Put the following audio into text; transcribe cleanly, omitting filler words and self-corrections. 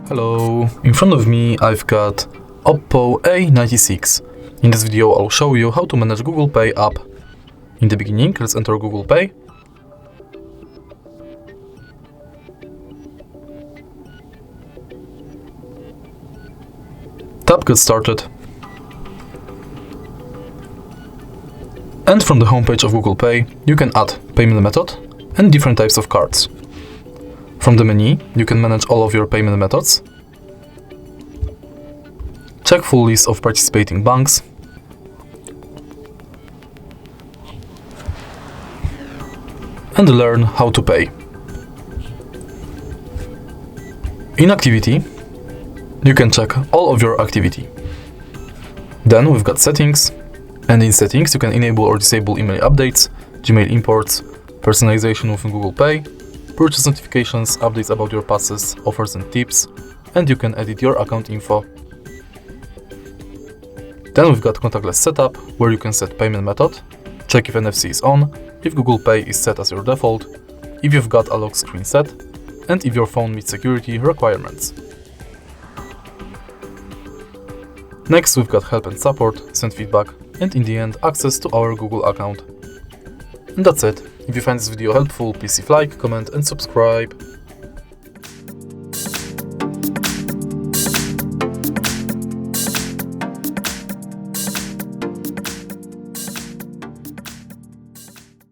Hello, in front of me I've got Oppo A96. In this video I'll show you how to manage Google Pay app. In the beginning, let's enter Google Pay. Tap Get Started. And from the homepage of Google Pay, you can add payment method and different types of cards. From the menu, you can manage all of your payment methods, check full list of participating banks, and learn how to pay. In Activity, you can check all of your activity. Then we've got Settings, and in Settings you can enable or disable email updates, Gmail imports, personalization within Google Pay, purchase notifications, updates about your passes, offers and tips, and you can edit your account info. Then we've got Contactless Setup, where you can set payment method, check if NFC is on, if Google Pay is set as your default, if you've got a lock screen set, and if your phone meets security requirements. Next we've got Help and Support, Send Feedback, and in the end access to our Google account. And that's it. If you find this video helpful, please leave a like, comment and subscribe.